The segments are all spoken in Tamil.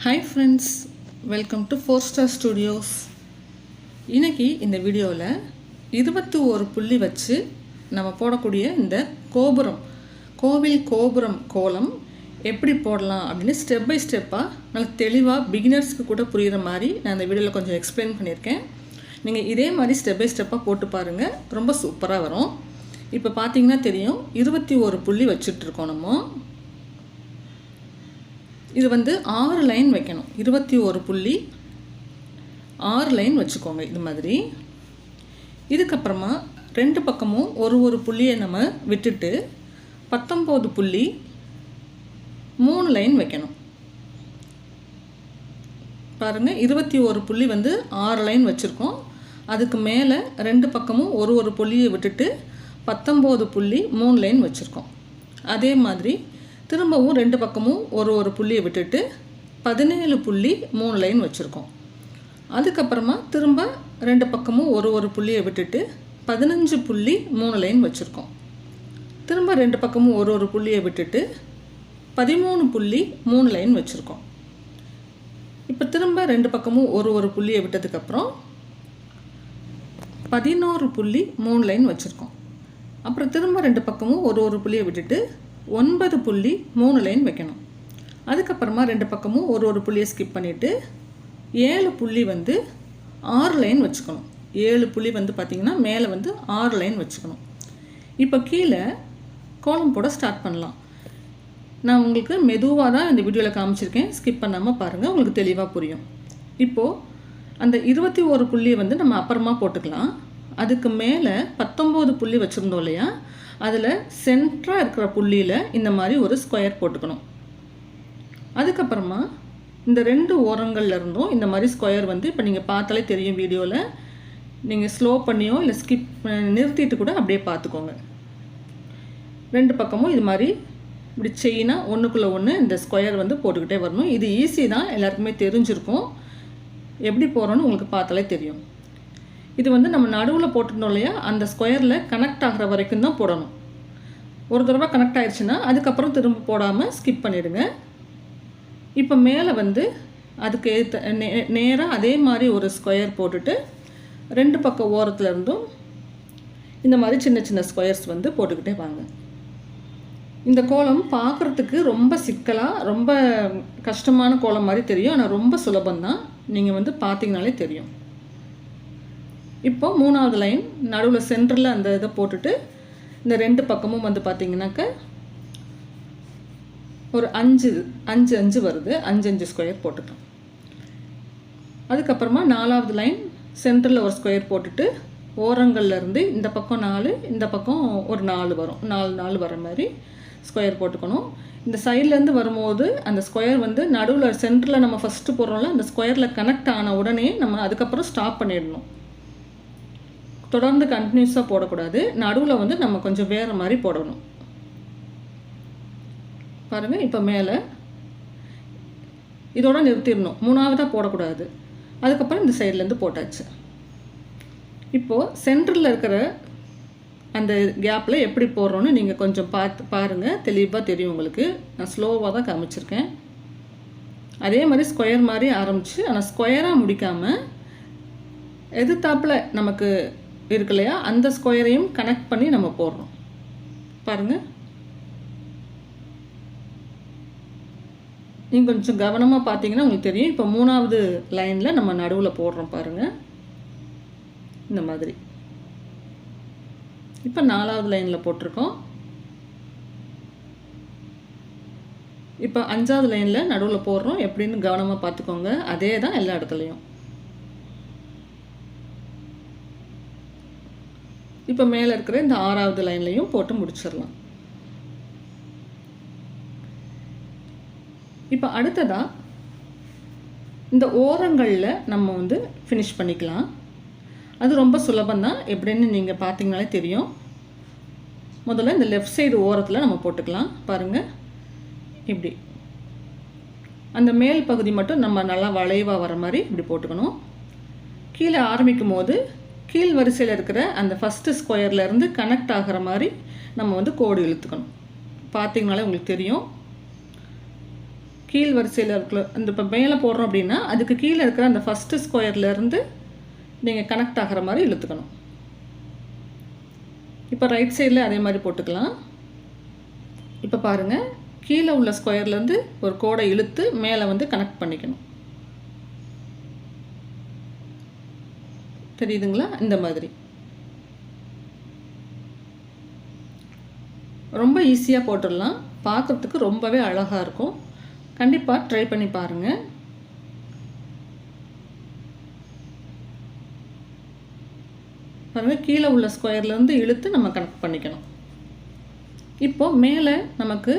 Hi friends, welcome to 4 Star Studios. இன்றைக்கி இந்த வீடியோவில் 21 புள்ளி வச்சு நம்ம போடக்கூடிய இந்த கோவில் கோபுரம் கோலம் எப்படி போடலாம் அப்படின்னு ஸ்டெப் பை ஸ்டெப்பாக நல்ல தெளிவாக பிகினர்ஸ்க்கு கூட புரிகிற மாதிரி நான் இந்த வீடியோவில் கொஞ்சம் எக்ஸ்பிளைன் பண்ணியிருக்கேன். நீங்கள் இதே மாதிரி ஸ்டெப் பை ஸ்டெப்பாக போட்டு பாருங்கள், ரொம்ப சூப்பராக வரும். இப்போ பார்த்தீங்கன்னா தெரியும், 21 புள்ளி வச்சுட்ருக்கோம். நம்ம இது 6 லைன் வைக்கணும். 21 புள்ளி 6 லைன் வச்சுக்கோங்க இது மாதிரி. இதுக்கப்புறமா 2 பக்கமும் ஒரு புள்ளியை நம்ம விட்டுட்டு 19 புள்ளி 3 லைன் வைக்கணும். பாருங்கள், 21 புள்ளி 6 லைன் வச்சுருக்கோம். அதுக்கு மேலே 2 பக்கமும் ஒரு புள்ளியை விட்டுட்டு 19 புள்ளி 3 லைன் வச்சுருக்கோம். அதே மாதிரி திரும்பவும் 2 பக்கமும் ஒரு புள்ளியை விட்டுட்டு 17 புள்ளி 3 லைன் வச்சுருக்கோம். அதுக்கப்புறமா திரும்ப 2 பக்கமும் ஒரு புள்ளியை விட்டுட்டு 15 புள்ளி 3 லைன் வச்சுருக்கோம். திரும்ப 2 பக்கமும் ஒரு புள்ளியை விட்டுட்டு 13 புள்ளி 3 லைன் வச்சுருக்கோம். இப்போ திரும்ப 2 பக்கமும் ஒரு புள்ளியை விட்டதுக்கப்புறம் 11 புள்ளி 3 லைன் வச்சுருக்கோம். அப்புறம் திரும்ப 2 பக்கமும் ஒரு புள்ளியை விட்டுட்டு 9 புள்ளி 3 லைன் வைக்கணும். அதுக்கப்புறமா 2 பக்கமும் ஒரு புள்ளியை ஸ்கிப் பண்ணிவிட்டு 7 புள்ளி 6 லைன் வச்சுக்கணும். 7 புள்ளி பார்த்திங்கன்னா மேலே 6 லைன் வச்சுக்கணும். இப்போ கீழே கோலம் போட ஸ்டார்ட் பண்ணலாம். நான் உங்களுக்கு மெதுவாக தான் இந்த வீடியோவில் காமிச்சிருக்கேன், ஸ்கிப் பண்ணாமல் பாருங்கள், உங்களுக்கு தெளிவாக புரியும். இப்போது அந்த 21 புள்ளியை நம்ம அப்புறமா போட்டுக்கலாம். அதுக்கு மேலே 19 புள்ளி வச்சுருந்தோம் இல்லையா, அதில் சென்டராக இருக்கிற புள்ளியில் இந்த மாதிரி ஒரு ஸ்கொயர் போட்டுக்கணும். அதுக்கப்புறமா இந்த 2 ஓரங்களில் இருந்தும் இந்த மாதிரி ஸ்கொயர் இப்போ நீங்கள் பார்த்தாலே தெரியும் வீடியோவில். நீங்கள் ஸ்லோ பண்ணியோ இல்லை ஸ்கிப் நிறுத்திட்டு கூட அப்படியே பார்த்துக்கோங்க. 2 பக்கமும் இது மாதிரி இப்படி செயினாக ஒன்றுக்குள்ளே ஒன்று இந்த ஸ்கொயர் போட்டுக்கிட்டே வரணும். இது ஈஸி தான், எல்லாருக்குமே தெரிஞ்சிருக்கும். எப்படி போகிறோன்னு உங்களுக்கு பார்த்தாலே தெரியும். இது நம்ம நடுவில் போட்டுருந்தோம் இல்லையா, அந்த ஸ்கொயரில் கனெக்ட் ஆகிற வரைக்கும் தான் போடணும். ஒரு தடவை கனெக்ட் ஆயிடுச்சுன்னா அதுக்கப்புறம் திரும்ப போடாமல் ஸ்கிப் பண்ணிவிடுங்க. இப்போ மேலே அதுக்கு நேராக அதே மாதிரி ஒரு ஸ்கொயர் போட்டுட்டு 2 பக்க ஓரத்தில் இருந்தும் இந்த மாதிரி சின்ன சின்ன ஸ்கொயர்ஸ் போட்டுக்கிட்டே வாங்க. இந்த கோலம் பார்க்குறதுக்கு ரொம்ப சிக்கலாக ரொம்ப கஷ்டமான கோலம் மாதிரி தெரியும், ஆனால் ரொம்ப சுலபந்தான். நீங்கள் பார்த்தீங்கனாலே தெரியும். இப்போ 3வது லைன் நடுவில் சென்டரில் அந்த இதை போட்டுட்டு இந்த 2 பக்கமும் பார்த்தீங்கன்னாக்க ஒரு 5 வருது. 5 ஸ்கொயர் போட்டுக்கலாம். அதுக்கப்புறமா 4வது லைன் சென்டரில் ஒரு ஸ்கொயர் போட்டுட்டு ஓரங்கள்லேருந்து இந்த பக்கம் 4, இந்த பக்கம் ஒரு 4 வரும். 4 வர மாதிரி ஸ்கொயர் போட்டுக்கணும். இந்த சைட்லேருந்து வரும்போது அந்த ஸ்கொயர் நடுவில் சென்டரில் நம்ம ஃபஸ்ட்டு போடுறோம்ல, அந்த ஸ்கொயரில் கனெக்ட் ஆன உடனே நம்ம அதுக்கப்புறம் ஸ்டாப் பண்ணிடணும். தொடர்ந்து கண்டினியூஸாக போடக்கூடாது. நடுவில் நம்ம கொஞ்சம் வேறு மாதிரி போடணும். பாருங்கள், இப்போ மேலே இதோட நிறுத்திடணும், 3வதாக போடக்கூடாது. அதுக்கப்புறம் இந்த சைட்லேருந்து போட்டாச்சு. இப்போது சென்டரில் இருக்கிற அந்த கேப்பில் எப்படி போடுறோன்னு நீங்கள் கொஞ்சம் பாருங்கள், தெளிவாக தெரியும் உங்களுக்கு. நான் ஸ்லோவாக தான் காமிச்சிருக்கேன். அதே மாதிரி ஸ்கொயர் மாதிரி ஆரம்பித்து, ஆனால் ஸ்கொயராக முடிக்காமல் எதிர்த்தாப்பில் நமக்கு இருக்கு இல்லையா, அந்த ஸ்கொயரையும் கனெக்ட் பண்ணி நம்ம போடுறோம். பாருங்கள், நீங்கள் கொஞ்சம் கவனமாக பார்த்தீங்கன்னா உங்களுக்கு தெரியும். இப்போ 3வது லைனில் நம்ம நடுவில் போடுறோம் பாருங்கள், இந்த மாதிரி. இப்போ 4வது லைனில் போட்டிருக்கோம். இப்போ 5வது லைனில் நடுவில் போடுறோம். எப்படின்னு கவனமாக பார்த்துக்கோங்க. அதே தான் எல்லா இடத்துலையும். இப்போ மேலே இருக்கிற இந்த 6வது லைன்லையும் போட்டு முடிச்சிடலாம். இப்போ அடுத்ததாக இந்த ஓரங்களில் நம்ம ஃபினிஷ் பண்ணிக்கலாம். அது ரொம்ப சுலபந்தான். எப்படின்னு நீங்கள் பார்த்தீங்கனாலே தெரியும். முதல்ல இந்த லெஃப்ட் சைடு ஓரத்தில் நம்ம போட்டுக்கலாம். பாருங்கள், இப்படி அந்த மேல் பகுதி மட்டும் நம்ம நல்லா வளைவாக வர மாதிரி இப்படி போட்டுக்கணும். கீழே ஆரம்பிக்கும் போது கீழ் வரிசையில் இருக்கிற அந்த ஃபஸ்ட்டு ஸ்கொயர்லேருந்து கனெக்ட் ஆகிற மாதிரி நம்ம கோடு இழுத்துக்கணும். பார்த்தீங்கனாலே உங்களுக்கு தெரியும். கீழ் வரிசையில் இருக்கிற அந்த இப்போ மேலே போடுறோம் அப்படின்னா அதுக்கு கீழே இருக்கிற அந்த ஃபஸ்ட்டு ஸ்கொயர்லேருந்து நீங்கள் கனெக்ட் ஆகிற மாதிரி இழுத்துக்கணும். இப்போ ரைட் சைடில் அதே மாதிரி போட்டுக்கலாம். இப்போ பாருங்கள், கீழே உள்ள ஸ்கொயர்லேருந்து ஒரு கோடை இழுத்து மேலே வந்து கனெக்ட் பண்ணிக்கணும். தெரியுதுங்களா? இந்த மாதிரி ரொம்ப ஈஸியாக போட்டுடலாம். பார்க்குறதுக்கு ரொம்பவே அழகாக இருக்கும். கண்டிப்பாக ட்ரை பண்ணி பாருங்கள். பாருங்கள், கீழே உள்ள ஸ்கொயர்லேருந்து இழுத்து நம்ம கனெக்ட் பண்ணிக்கணும். இப்போது மேலே நமக்கு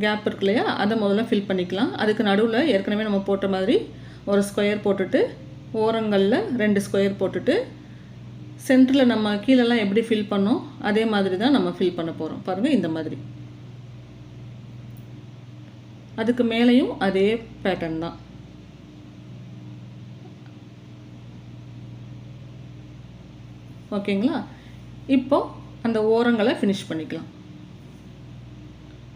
கேப் இருக்கு இல்லையா, அதை முதல்ல ஃபில் பண்ணிக்கலாம். அதுக்கு நடுவில் ஏற்கனவே நம்ம போட்ட மாதிரி ஒரு ஸ்கொயர் போட்டுட்டு ஓரங்களில் 2 ஸ்கொயர் போட்டுட்டு சென்டரில் நம்ம கீழெல்லாம் எப்படி ஃபில் பண்ணோம் அதே மாதிரி தான் நம்ம ஃபில் பண்ண போகிறோம். பாருங்கள், இந்த மாதிரி. அதுக்கு மேலேயும் அதே பேட்டர்ன் தான். ஓகேங்களா? இப்போ அந்த ஓரங்களை ஃபினிஷ் பண்ணிக்கலாம்.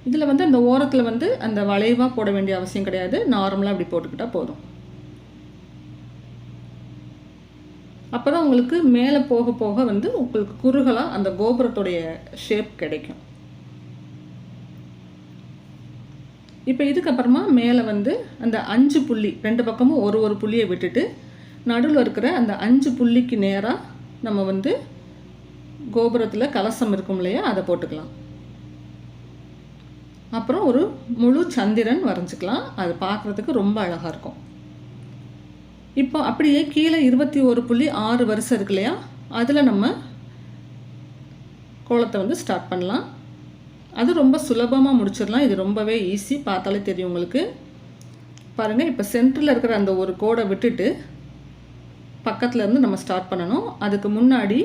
இதில் வந்து அந்த ஓரத்தில் வந்து அந்த வளைவாக போட வேண்டிய அவசியம் கிடையாது. நார்மலாக அப்படி போட்டுக்கிட்டால் போதும். அப்போ தான் உங்களுக்கு மேலே போக போக வந்து உங்களுக்கு குறுகலாக அந்த கோபுரத்துடைய ஷேப் கிடைக்கும். இப்போ இதுக்கப்புறமா மேலே வந்து அந்த 5 புள்ளி 2 பக்கமும் ஒரு புள்ளியை விட்டுட்டு நடுவில் இருக்கிற அந்த 5 புள்ளிக்கு நேராக நம்ம வந்து கோபுரத்தில் கலசம் இருக்கும் இல்லையா, அதை போட்டுக்கலாம். அப்புறம் ஒரு முழு சந்திரன் வரைஞ்சிக்கலாம். அது பார்க்குறதுக்கு ரொம்ப அழகாக இருக்கும். இப்போ அப்படியே கீழே 21.6 வரிசை இருக்கு இல்லையா, அதில் நம்ம கோலத்தை வந்து ஸ்டார்ட் பண்ணலாம். அது ரொம்ப சுலபமாக முடிச்சிடலாம். இது ரொம்பவே ஈஸி, பார்த்தாலே தெரியும் உங்களுக்கு. பாருங்கள், இப்போ சென்டரில் இருக்கிற அந்த ஒரு கோடை விட்டுட்டு பக்கத்துலேருந்து நம்ம ஸ்டார்ட் பண்ணணும். அதுக்கு முன்னாடி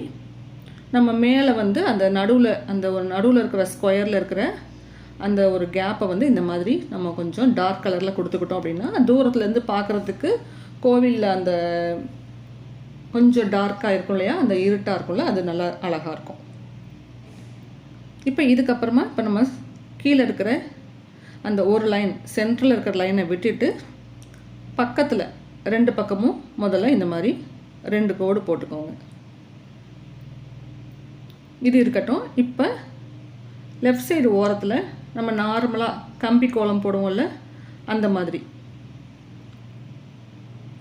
நம்ம மேலே வந்து அந்த நடுவில் இருக்கிற ஸ்கொயரில் இருக்கிற அந்த ஒரு கேப்பை வந்து இந்த மாதிரி நம்ம கொஞ்சம் டார்க் கலரில் கொடுத்துக்கிட்டோம் அப்படின்னா தூரத்துலேருந்து பார்க்குறதுக்கு கோவிலில் அந்த கொஞ்சம் டார்க்காக இருக்கும் இல்லையா, அந்த இருட்டாக இருக்கும்ல, அது நல்லா அழகாக இருக்கும். இப்போ இதுக்கப்புறமா இப்போ நம்ம கீழே இருக்கிற அந்த ஒரு லைன் சென்டரில் இருக்கிற லைனை விட்டுட்டு பக்கத்தில் 2 பக்கமும் முதல்ல இந்த மாதிரி 2 கோடு போட்டுக்கோங்க. இது இருக்கட்டும். இப்போ லெஃப்ட் சைடு ஓரத்தில் நம்ம நார்மலாக கம்பி கோலம் போடுவோம்ல, அந்த மாதிரி.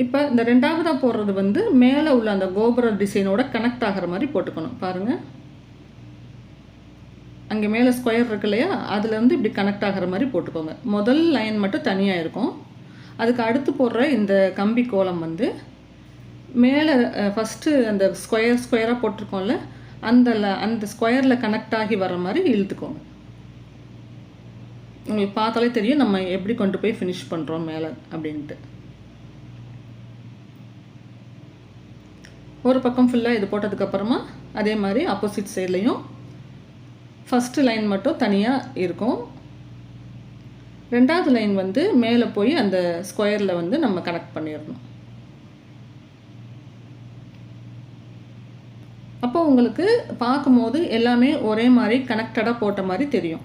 இப்போ இந்த 2ஆவதாக போடுறது வந்து மேலே உள்ள அந்த கோபுர டிசைனோட கனெக்ட் ஆகிற மாதிரி போட்டுக்கணும். பாருங்கள், அங்கே மேலே ஸ்கொயர் இருக்கு இல்லையா, அதுலேருந்து இப்படி கனெக்ட் ஆகிற மாதிரி போட்டுக்கோங்க. முதல் லைன் மட்டும் தனியாக இருக்கும். அதுக்கு அடுத்து போடுற இந்த கம்பி கோலம் வந்து மேலே ஃபஸ்ட்டு அந்த ஸ்கொயராக போட்டிருக்கோம்ல, அந்த ஸ்கொயரில் கனெக்ட் ஆகி வர மாதிரி இழுத்துக்கோங்க. உங்களுக்கு பார்த்தாலே தெரியும் நம்ம எப்படி கொண்டு போய் ஃபினிஷ் பண்ணுறோம் மேலே அப்படின்ட்டு. ஒரு பக்கம் ஃபுல்லாக இது போட்டதுக்கப்புறமா அதே மாதிரி ஆப்போசிட் சைட்லேயும் ஃபஸ்ட்டு லைன் மட்டும் தனியாக இருக்கும். 2ஆவது லைன் வந்து மேலே போய் அந்த ஸ்கொயரில் வந்து நம்ம கனெக்ட் பண்ணிடணும். அப்போ உங்களுக்கு பார்க்கும்போது எல்லாமே ஒரே மாதிரி கனெக்டடாக போட்ட மாதிரி தெரியும்.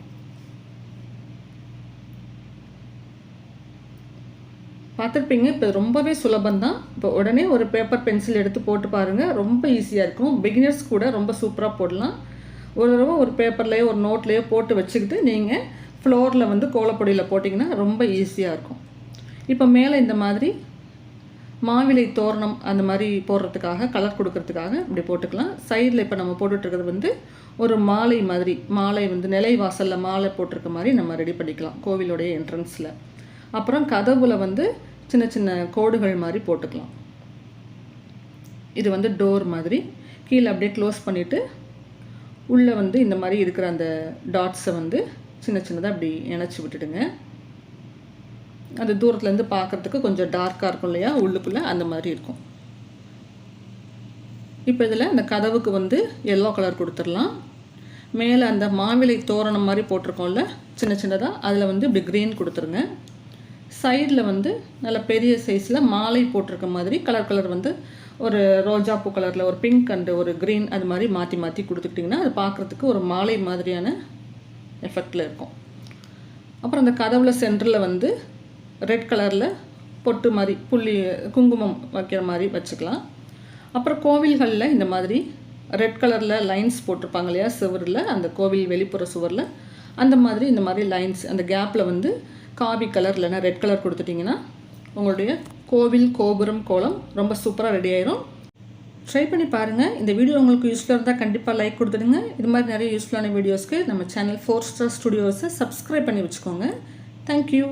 பார்த்துருப்பீங்க. இப்போ ரொம்பவே சுலபந்தான். இப்போ உடனே ஒரு பேப்பர் பென்சில் எடுத்து போட்டு பாருங்கள், ரொம்ப ஈஸியாக இருக்கும். பிகினர்ஸ் கூட ரொம்ப சூப்பராக போடலாம். ஒரு தடவை ஒரு பேப்பர்லேயோ ஒரு நோட்லேயோ போட்டு வச்சுக்கிட்டு நீங்கள் ஃப்ளோரில் வந்து கோலப்பொடியில் போட்டிங்கன்னா ரொம்ப ஈஸியாக இருக்கும். இப்போ மேலே இந்த மாதிரி மாவிலை தோரணம் அந்த மாதிரி போடுறதுக்காக கலர் கொடுக்கறதுக்காக இப்படி போட்டுக்கலாம். சைடில் இப்போ நம்ம போட்டுட்ருக்கிறது வந்து ஒரு மாலை மாதிரி, மாலை வந்து நிலை வாசலில் மாலை போட்டிருக்க மாதிரி நம்ம ரெடி பண்ணிக்கலாம் கோவிலுடைய என்ட்ரன்ஸில். அப்புறம் கதவுல வந்து சின்ன சின்ன கோடுகள் மாதிரி போட்டுக்கலாம். இது வந்து டோர் மாதிரி. கீழே அப்படியே க்ளோஸ் பண்ணிவிட்டு உள்ளே வந்து இந்த மாதிரி இருக்கிற அந்த டாட்ஸை வந்து சின்ன சின்னதாக அப்படி இணைச்சி விட்டுடுங்க. அது தூரத்துலேருந்து பார்க்குறதுக்கு கொஞ்சம் டார்க்காக இருக்கும் இல்லையா, உள்ளுக்குள்ளே அந்த மாதிரி இருக்கும். இப்போ இதில் அந்த கதவுக்கு வந்து எல்லோ கலர் கொடுத்துடலாம். மேலே அந்த மாவிலை தோரணம் மாதிரி போட்டிருக்கோம்ல சின்ன சின்னதாக, அதில் வந்து இப்படி க்ரீன் கொடுத்துருங்க. சைடில் வந்து நல்ல பெரிய சைஸில் மாலை போட்டிருக்க மாதிரி கலர் வந்து ஒரு ரோஜா பூ கலரில் ஒரு பிங்க் அண்டு ஒரு க்ரீன் அது மாதிரி மாற்றி மாற்றி கொடுத்துக்கிட்டிங்கன்னா அது பார்க்குறதுக்கு ஒரு மாலை மாதிரியான எஃபெக்டில் இருக்கும். அப்புறம் அந்த கதவுல சென்டரில் வந்து ரெட் கலரில் பொட்டு மாதிரி புள்ளி குங்குமம் வைக்கிற மாதிரி வச்சுக்கலாம். அப்புறம் கோவில்களில் இந்த மாதிரி ரெட் கலரில் லைன்ஸ் போட்டிருப்பாங்க இல்லையா சுவரில், அந்த கோவில் வெளிப்புற சுவரில் அந்த மாதிரி இந்த மாதிரி லைன்ஸ் அந்த கேப்பில் வந்து காவி கலர் இல்லைன்னா ரெட் கலர் கொடுத்துட்டிங்கன்னா உங்களுடைய கோவில் கோபுரம் கோலம் ரொம்ப சூப்பராக ரெடி ஆயிரும். ட்ரை பண்ணி பாருங்கள். இந்த வீடியோ உங்களுக்கு யூஸ்ஃபுல்லாக இருந்தால் கண்டிப்பாக லைக் கொடுத்துடுங்க. இது மாதிரி நிறைய யூஸ்ஃபுல்லான வீடியோஸ்க்கு நம்ம சேனல் 4 Star Studios சப்ஸ்கிரைப் பண்ணி வச்சுக்கோங்க. தேங்க்யூ.